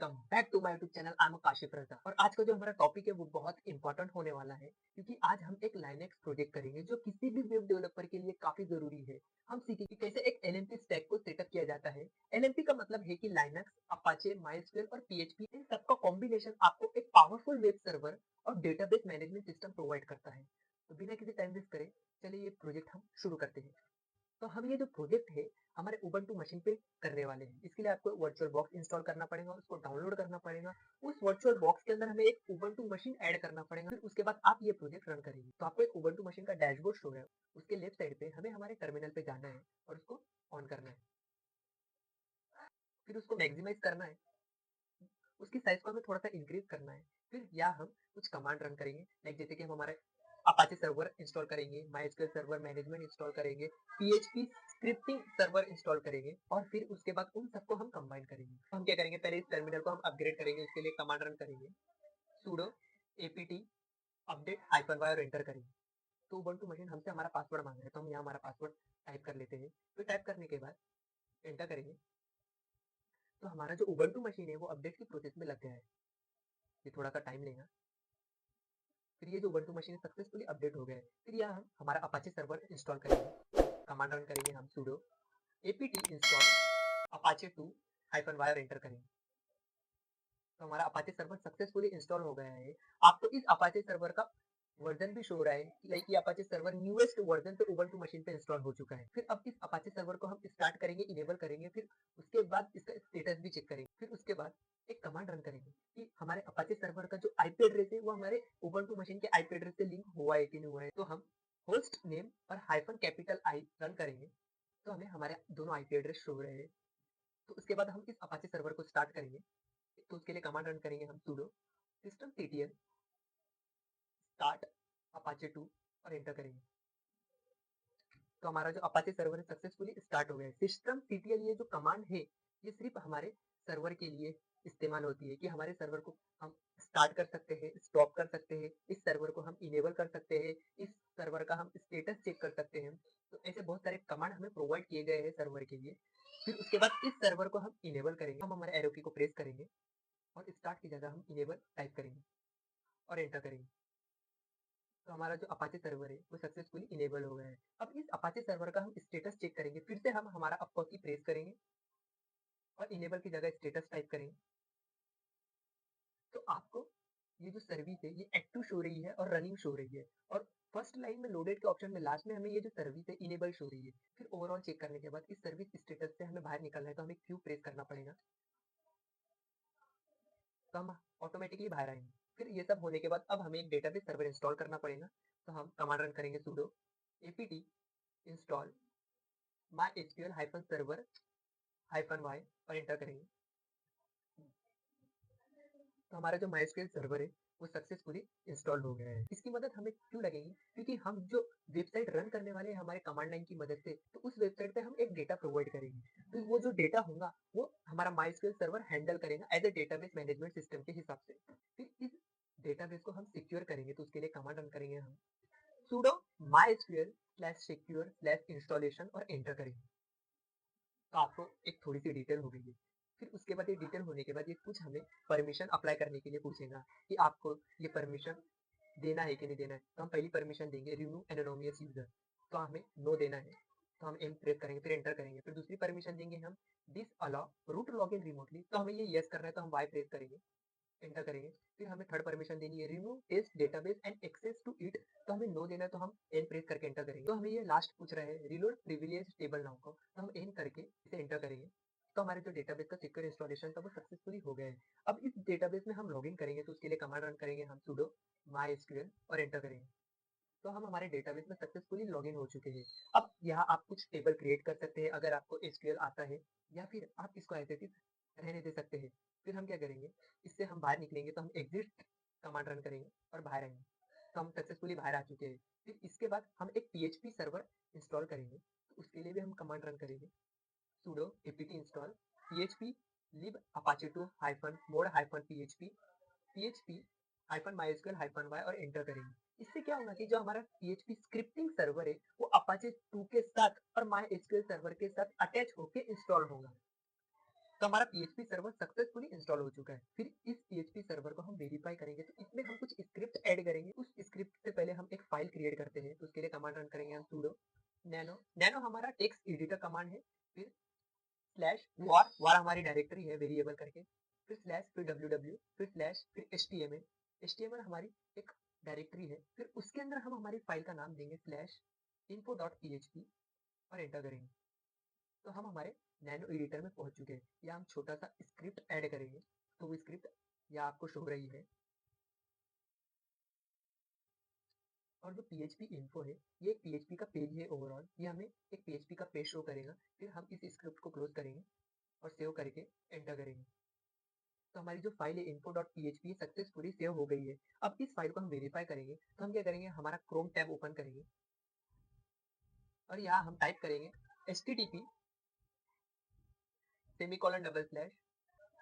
Welcome back to my YouTube channel. I am Kashif Raza और आज का जो हमारा टॉपिक है वो बहुत इंपॉर्टेंट होने वाला है क्योंकि आज हम एक लाइनेक्स प्रोजेक्ट करेंगे जो किसी भी वेब डेवलपर के लिए काफी जरूरी है। हम सीखेंगे कि कैसे एक एलएमपी स्टैक को सेटअप किया जाता है। एलएमपी का मतलब है कि लाइनेक्स, अपाचे, माइस्क्वेल और पीएचपी, इन सबका कॉम्बिनेशन आपको एक पावरफुल वेब सर्वर और डेटाबेस मैनेजमेंट सिस्टम प्रोवाइड करता है। तो बिना किसी टाइम वेस्ट करे चलिए ये प्रोजेक्ट हम शुरू करते हैं। तो हम ये जो प्रोजेक्ट है हमारे उबंटू मशीन पे करने वाले हैं। इसके लिए आपको वर्चुअल बॉक्स इंस्टॉल करना पड़ेगा, उसको डाउनलोड करना पड़ेगा। उस वर्चुअल बॉक्स के अंदर हमें एक उबंटू मशीन ऐड करना पड़ेगा। फिर उसके बाद आप ये प्रोजेक्ट रन करेंगे तो आपको एक उबंटू मशीन का डैशबोर्ड शो है। उसके लेफ्ट साइड पे हमें हमारे टर्मिनल पे जाना है और उसको ऑन करना है। फिर उसको मैक्सिमाइज करना है, उसकी साइज को हमें थोड़ा सा इंक्रीज करना है। फिर या हम कुछ कमांड रन करेंगे, लाइक जैसे कि हम हमारे अपाचे सर्वर इंस्टॉल करेंगे, माइस्क्वेल सर्वर मैनेजमेंट इंस्टॉल करेंगे, पीएचपी स्क्रिप्टिंग सर्वर इंस्टॉल करेंगे और फिर उसके बाद उन सबको हम कंबाइन करेंगे। तो हम क्या करेंगे, पहले इस टर्मिनल को हम अपग्रेड करेंगे। उसके लिए कमांड रन करेंगे sudo apt अपडेट -y और एंटर करेंगे। तो उबंटू मशीन हमसे हमारा पासवर्ड मांग रहा है तो हम यहाँ हमारा पासवर्ड टाइप कर लेते हैं। फिर टाइप करने के बाद एंटर करेंगे तो हमारा जो उबंटू मशीन है वो अपडेट की प्रोसेस में लग गया है। ये थोड़ा सा टाइम लेगा। फिर ये जो उबंटू मशीन सक्सेसफुली अपडेट हो गया है। फिर यहाँ हम हमारा अपाचे सर्वर इंस्टॉल करेंगे। कमांड रन करेंगे हम sudo apt install Apache 2 -y और एंटर करेंगे। तो हमारा अपाचे सर्वर सक्सेसफुली इंस्टॉल हो गया है। आपको इस अपाचे सर्वर का वर्जन भी शो हो रहा है, लाइक ये अपाचे सर्वर न्यूएस्ट वर्जन पे उबंटू मशीन पे इंस्टॉल हो चुका है। फिर अब इस अपाचे सर्वर को हम स्टार्ट करेंगे, इनेबल करेंगे। फिर उसके बाद इसका स्टेटस भी चेक करेंगे। फिर उसके बाद एक कमांड रन करेंगे कि हमारे अपाचे सर्वर का जो आईपी एड्रेस है वो हमारे उबंटू मशीन के आईपी एड्रेस से लिंक हुआ है कि नहीं हुआ है। तो हम होस्ट नेम और हाइफन कैपिटल आई रन करेंगे तो हमें हमारे दोनों आईपी एड्रेस शो हो रहे हैं। तो उसके बाद हम इस अपाचे सर्वर को स्टार्ट करेंगे। तो उसके लिए कमांड रन करेंगे हम sudo systemctl स्टार्ट अपाचे 2 और एंटर करेंगे। तो हमारा जो अपाचे सर्वर है सक्सेसफुली स्टार्ट हो गया है। systemctl ये जो कमांड है ये सिर्फ हमारे सर्वर के लिए इस्तेमाल होती है कि हमारे सर्वर को हम स्टार्ट कर सकते हैं, स्टॉप कर सकते हैं, इस सर्वर को हम इनेबल कर सकते हैं, इस सर्वर का हम स्टेटस चेक कर सकते हैं। तो ऐसे बहुत सारे कमांड हमें प्रोवाइड किए गए हैं सर्वर के लिए। फिर उसके बाद इस सर्वर को हम इनेबल करेंगे। हम हमारे एरो की को प्रेस करेंगे और स्टार्ट की जगह हम इनेबल टाइप करेंगे और एंटर करेंगे। तो हमारा जो अपाचे सर्वर है वो सक्सेसफुली इनेबल हो गया है। अब इस अपाचे सर्वर का हम स्टेटस चेक करेंगे। फिर से हम हमारा अप की प्रेस करेंगे और इनेबल की जगह स्टेटस टाइप करेंगे। तो आपको ये जो सर्विस है ये एक्टिव शो रही है और रनिंग शो रही है। और फर्स्ट लाइन में लोडेड के ऑप्शन में लास्ट में हमें ये जो सर्विस है इनेबल शो रही है। फिर ओवरऑल चेक करने के बाद इस सर्विस स्टेटस से हमें बाहर निकलना है तो हमें क्यू प्रेस करना पड़ेगा। तो हम ऑटोमेटिकली बाहर आएंगे। फिर ये सब होने के बाद अब हमें एक डेटाबेस सर्वर इंस्टॉल करना पड़ेगा। तो हम कमांड रन करेंगे sudo apt install mysql server -y और एंटर करेंगे। तो हमारा जो माइस्क्वेल सर्वर है वो सक्सेसफुली इंस्टॉल हो गया है। इसकी मदद हमें क्यों लगेगी, क्योंकि हम जो वेबसाइट रन करने वाले हैं हमारे कमांड लाइन की मदद से, तो उस वेबसाइट पे हम एक डेटा प्रोवाइड करेंगे। तो वो जो डेटा होगा वो हमारा माइस्क्वेल सर्वर हैंडल करेगा as a database management system के हिसाब से। फिर इस डेटाबेस को हम सिक्योर करेंगे तो उसके लिए कमांड रन करेंगे हम sudo mysql/secure/installation और एंटर करेंगे। तो आपको एक थोड़ी सी डिटेल हो गई है। फिर उसके बाद ये डिटेल होने के बाद ये कुछ हमें परमिशन अप्लाई करने के लिए पूछेगा कि आपको ये परमिशन देना है कि नहीं देना है। तो हम पहली परमिशन देंगे रिमूव एनोनिमस यूजर, तो हमें नो देना है। तो हम एम प्रेस करेंगे फिर एंटर करेंगे। फिर दूसरी परमिशन देंगे हम this allow root login remotely, तो हमें ये यस करना है तो हम वाई प्रेस करेंगे, एंटर करेंगे। फिर हमें थर्ड परमिशन देनी है remove test database and access to it, तो हमें नो देना है तो हम एन प्रेस करके एंटर करेंगे। तो हमें ये लास्ट पूछ रहा है रिलोड प्रिविलेज टेबल नाउ का, तो हम एन करके इसे एंटर करेंगे। तो हमारे जो डेटाबेस का सिक्योर इंस्टॉलेशन था वो सक्सेसफुली हो गया है। अब इस डेटाबेस में हम लॉगिन करेंगे तो उसके लिए कमांड रन करेंगे हम sudo mysql और एंटर करेंगे। तो हम हमारे डेटाबेस में सक्सेसफुली लॉगिन हो चुके हैं। अब यहाँ आप कुछ टेबल क्रिएट कर सकते हैं अगर आपको एसक्यूएल आता है, या फिर आप इसको एज इट इज रहने दे सकते हैं। फिर हम क्या करेंगे, इससे हम बाहर निकलेंगे तो हम एग्जिट कमांड रन करेंगे और बाहर आएंगे। तो हम सक्सेसफुली बाहर आ चुके हैं। फिर इसके बाद हम एक पीएचपी सर्वर इंस्टॉल करेंगे तो उसके लिए भी हम कमांड रन करेंगे sudo apt install php lib apache 2 mod php php mysql y और एंटर करेंगे। इससे क्या होगा कि जो हमारा php स्क्रिप्टिंग सर्वर है वो अपाचे 2 के साथ और MySQL सर्वर के साथ अटैच होके इंस्टॉल होगा। तो हमारा पीएचपी सर्वर सक्सेसफुली इंस्टॉल हो चुका है। फिर इस पीएचपी सर्वर को हम वेरीफाई करेंगे, तो इसमें हम कुछ स्क्रिप्ट ऐड करेंगे। उस स्क्रिप्ट से पहले हम एक फाइल क्रिएट करते हैं, तो उसके लिए कमांड रन करेंगे हम sudo nano। नैनो हमारा टेक्स्ट एडिटर कमांड है। फिर स्लैश वार, वार हमारी डायरेक्टरी है वेरिएबल करके। फिर स्लैश, फिर www, फिर स्लैश, फिर html। html हमारी एक डायरेक्टरी है। फिर उसके अंदर हम हमारी फाइल का नाम देंगे स्लैश info.php और एंटर करेंगे। तो हम हमारे नैनो एडिटर में पहुंच चुके हैं। या हम छोटा सा स्क्रिप्ट ऐड करेंगे, तो वो स्क्रिप्ट या आपको शो रही है। और जो पीएचपी इन्फो है, ये एक पीएचपी का पेज है ओवरऑल। ये हमें एक पीएचपी का पेज शो करेगा। फिर हम इस स्क्रिप्ट को क्लोज करेंगे और सेव करके एंटर करेंगे। तो हमारी जो फाइल है info.php सक्सेसफुली सेव हो गई है। अब इस फाइल को हम वेरीफाई करेंगे, तो हम क्या करेंगे, हमारा क्रोम टैब ओपन करेंगे और यहाँ हम टाइप करेंगे http सेमीकोलन डबल स्लैश।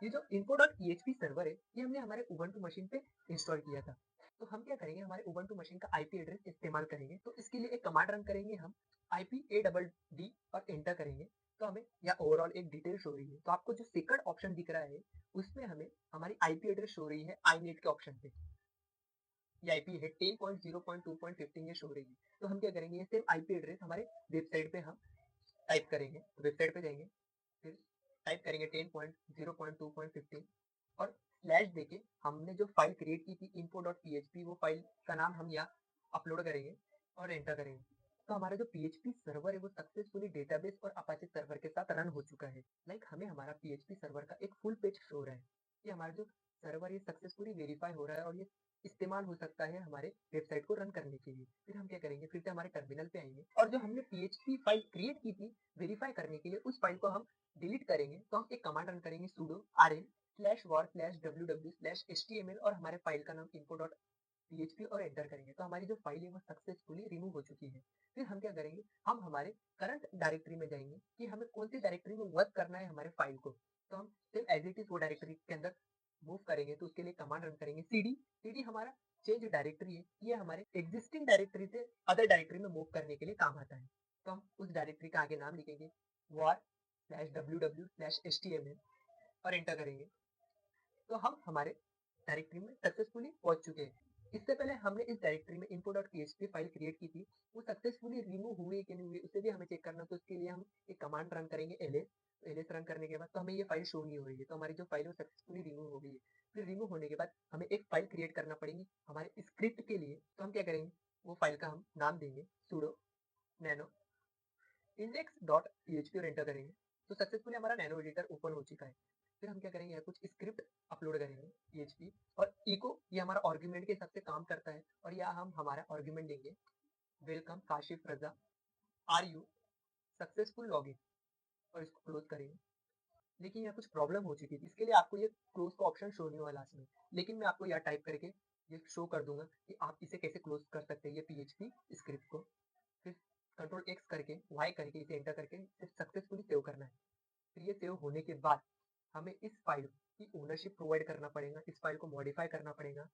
ये जो info.php सर्वर है, ये हमने हमारे उबंटू मशीन पे इंस्टॉल किया था। तो हम क्या करेंगे, हमारे उबंटू मशीन का आईपी एड्रेस इस्तेमाल करेंगे। तो इसके लिए एक कमांड रन करेंगे हम IP_ADD और एंटर करेंगे। तो हमें यहाँ ओवरऑल एक डिटेल शो रही है। तो आपको जो सेकंड ऑप्शन दिख रहा है, उसमें हमें हमारी आईपी एड्रेस शो रही है आईनेट के ऑप्शन पे। ये आईपी है 10.0.2.15 ये शो रही है। तो हम क्या करेंगे, ये सेम आईपी एड्रेस हमारे वेबसाइट पे हम टाइप करेंगे। वेबसाइट पे जाएंगे, फिर टाइप करेंगे 10.0.2.15 और स्लैश देके हमने जो फाइल क्रिएट की थी info.php, वो फाइल का नाम हम यहाँ अपलोड करेंगे और एंटर करेंगे। तो हमारा जो पीएचपी सर्वर है, वो सक्सेसफुली डेटाबेस और अपाचे सर्वर के साथ रन हो चुका है। हमें हमारा पीएचपी सर्वर का एक फुल पेज शो हो रहा है कि हमारा जो सर्वर ये सक्सेसफुली वेरीफाई हो रहा है और ये इस्तेमाल हो सकता है हमारे वेबसाइट को रन करने के लिए। फिर हम क्या करेंगे, फिर से हमारे टर्मिनल पे आएंगे और जो हमने पीएचपी फाइल क्रिएट की थी वेरीफाई करने के लिए, उस फाइल को हम डिलीट करेंगे। तो हम एक कमांड रन करेंगे sudo rm/var/ww/html और हमारे फाइल का नाम info.php और एंटर करेंगे। तो हमारी जो फाइल है वो सक्सेसफुली रिमूव हो चुकी है। फिर हम क्या करेंगे, हम हमारे करंट डायरेक्टरी में जाएंगे कि हमें कौन सी डायरेक्टरी में वर्क करना है हमारे फाइल को। तो हम सेम एज इट इज वो डायरेक्टरी के अंदर मूव करेंगे। तो उसके लिए कमांड रन करेंगे cd हमारा चेंज डायरेक्टरी है। ये हमारे एग्जिस्टिंग डायरेक्टरी से अदर डायरेक्टरी में मूव करने के लिए काम आता है। तो हम उस डायरेक्टरी का आगे नाम लिखेंगे war/ww/html और एंटर करेंगे। तो हम हमारे डायरेक्टरी में सक्सेसफुली पहुंच चुके हैं। इससे पहले हमने इस डायरेक्टरी में info.php फाइल क्रिएट की थी, वो सक्सेसफुली रिमूव हुई कि नहीं हुई, उसे भी हमें चेक करना। तो उसके लिए हम एक कमांड रन करेंगे ls। तो ls रन करने के बाद तो हमें ये फाइल शो नहीं हो रही है। तो हमारी जो फाइल है वो सक्सेसफुली रिमूव हो गई है। फिर रिमूव होने के बाद हमें एक फाइल क्रिएट करना पड़ेगी हमारे स्क्रिप्ट के लिए। तो हम क्या करेंगे, वो फाइल का हम नाम देंगे sudo nano index.php और एंटर करेंगे। तो सक्सेसफुली हमारा नैनो एडिटर ओपन हो चुका है। फिर हम क्या करेंगे, कुछ स्क्रिप्ट अपलोड करेंगे PHP और इको, ये हमारा आर्गुमेंट के हिसाब से काम करता है। और यहाँ हम हमारा आर्गुमेंट देंगे welcome Kashif Raza, are you successful login और इसको क्लोज करेंगे। लेकिन यहाँ कुछ प्रॉब्लम हो चुकी थी, इसके लिए आपको ये क्लोज का ऑप्शन शो नहीं हुआ लास्ट में। लेकिन मैं आपको यहाँ टाइप करके ये शो कर दूंगा कि आप इसे कैसे क्लोज कर सकते हैं, ये PHP स्क्रिप्ट को। फिर कंट्रोल एक्स करके वाई करके इसे एंटर करके सक्सेसफुली सेव करना है। फिर ये सेव होने के बाद हमें इस फाइल की ओनरशिप प्रोवाइड करना पड़ेगा, इस फाइल को मॉडिफाई करना पड़ेगा।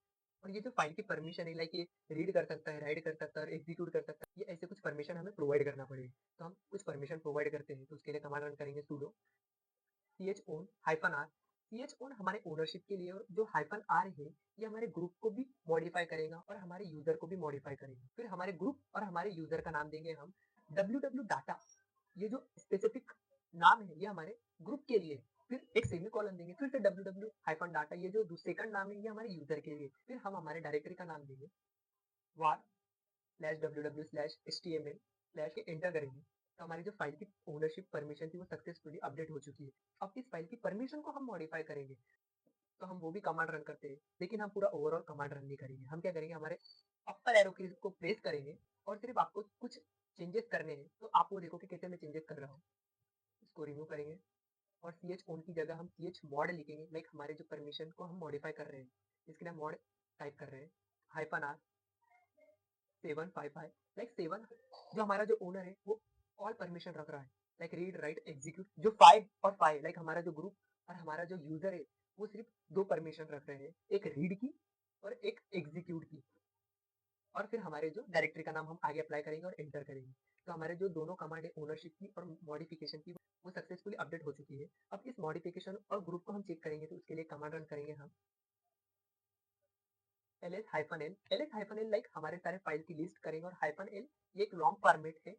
और ये जो फाइल की परमिशन है, लाइक ये रीड कर सकता है, राइट कर सकता है और एग्जीक्यूट कर सकता है, ये ऐसे कुछ परमिशन हमें प्रोवाइड करना पड़ेगी। तो हम कुछ परमिशन प्रोवाइड करते हैं। तो उसके लिए कमांड रन करेंगे sudo chown-r। chown हमारे ओनरशिप के लिए, और जो -r है ये हमारे ग्रुप को भी मॉडिफाई करेगा और हमारे यूजर को भी मॉडिफाई करेगा। फिर हमारे ग्रुप और हमारे यूजर का नाम देंगे हम www डाटा। ये जो स्पेसिफिक नाम है ये हमारे ग्रुप के लिए। फिर एक सेमी कॉलन देंगे, फिर से www डाटा, ये जो सेकंड नाम है ये हमारे यूजर के लिए। फिर हम हमारे डायरेक्टरी का नाम देंगे var/ww/html स्लैश के एंटर करेंगे। तो हमारी जो फाइल की ओनरशिप परमिशन थी वो सक्सेसफुली अपडेट हो चुकी है। अब इस फाइल की परमिशन को हम मॉडिफाई करेंगे, तो हम वो भी कमांड रन करते हैं। लेकिन हम पूरा ओवरऑल कमांड रन नहीं करेंगे। हम क्या करेंगे, हमारे अपर एरो की को प्रेस करेंगे और सिर्फ आपको कुछ चेंजेस करने हैं। तो आप वो देखो कि कैसे मैं चेंजेस कर रहा हूँ। इसको रिमूव करेंगे और ch ओन की जगह हम ch मॉड लिखेंगे। लाइक हमारे जो परमिशन को हम मॉडिफाई कर रहे हैं, इसके लिए मॉड टाइप कर रहे हैं -r 755। लाइक 7 जो हमारा जो ओनर है वो ऑल परमिशन रख रहा है, लाइक रीड राइट एग्जीक्यूट। जो 5 और 5 लाइक हमारा जो ग्रुप और हमारा जो यूजर है वो सिर्फ दो परमिशन रख रहे हैं, एक रीड की और एक एग्जीक्यूट की। और फिर हमारे जो डायरेक्टरी का नाम हम आगे अप्लाई करेंगे और एंटर करेंगे। तो हमारे जो दोनों कमांड है ओनरशिप की और मॉडिफिकेशन की, वो सक्सेसफुली अपडेट हो चुकी है। अब इस मॉडिफिकेशन और ग्रुप को हम चेक करेंगे तो उसके लिए कमांड रन करेंगे हम ls-l लाइक हमारे सारे फाइल की लिस्ट करेंगे और -l ये एक लॉन्ग फॉर्मेट है।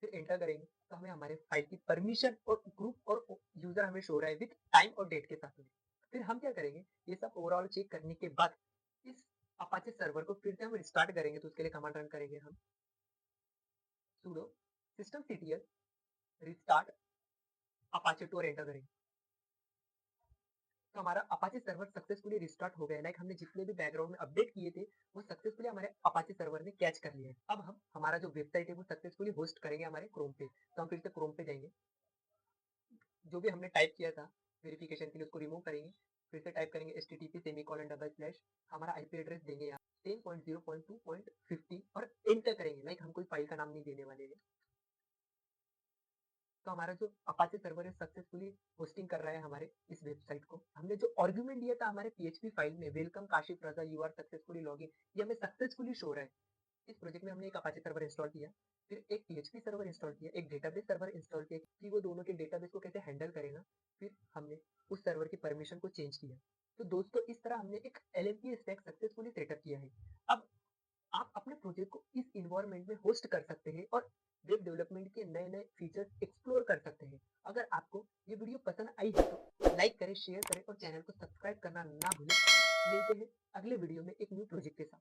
फिर एंटर करेंगे तो हमें हमारे फाइल की परमिशन और ग्रुप और यूजर हमें शो रहा है विद टाइम और डेट के साथ में। फिर हम क्या करेंगे, ये सब ओवरऑल चेक करने के बाद इस अपाचे सर्वर को फिर से हम रिस्टार्ट करेंगे तो उसके लिए कमांड रन करेंगे हम sudo systemctl रिस्टार्ट अपाचे 2 और एंटर करेंगे। तो हमारा अपाचे सर्वर सक्सेसफुली रिस्टार्ट हो गया है। लाइक हमने जितने भी बैकग्राउंड में अपडेट किए थे वो सक्सेसफुली हमारे अपाचे सर्वर ने कैच कर लिया है। अब हम हमारा जो वेबसाइट है वो सक्सेसफुली होस्ट करेंगे हमारे क्रोम पे। तो हम फिर से क्रोम पे जाएंगे, जो भी हमने टाइप किया था वेरिफिकेशन के लिए उसको रिमूव करेंगे। फिर से टाइप करेंगे http:// हमारा आईपी एड्रेस देंगे यहाँ 10.0.2.50 और एंटर करेंगे। लाइक हम कोई फाइल का नाम नहीं देने वाले हैं। तो हमारा जो अपाचे सर्वर है सक्सेसफुली होस्टिंग कर रहा है हमारे इस वेबसाइट को। हमने जो आर्गुमेंट दिया था हमारे पीएचपी फाइल में, welcome Kashif Raza you are successfully login, ये हमें सक्सेसफुली शो रहा है। इस प्रोजेक्ट में हमने एक अपाचे सर्वर इंस्टॉल किया, फिर एक पीएचपी सर्वर इंस्टॉल किया, एक डेटाबेस सर्वर इंस्टॉल किया कि वो दोनों के डेटाबेस को कैसे हैंडल करेगा। फिर हमने उस सर्वर की परमिशन को चेंज किया। तो दोस्तों इस तरह हमने एक एलएमपी स्टैक सक्सेसफुली सेटअप किया है। अब आप अपने प्रोजेक्ट को इस इन्वायरमेंट में होस्ट कर सकते हैं और वेब डेवलपमेंट के नए नए फीचर्स एक्सप्लोर कर सकते हैं। अगर आपको ये वीडियो पसंद आई है तो लाइक करें, शेयर करें और चैनल को सब्सक्राइब करना ना भूलें। मिलते हैं अगले वीडियो में एक न्यू प्रोजेक्ट के साथ।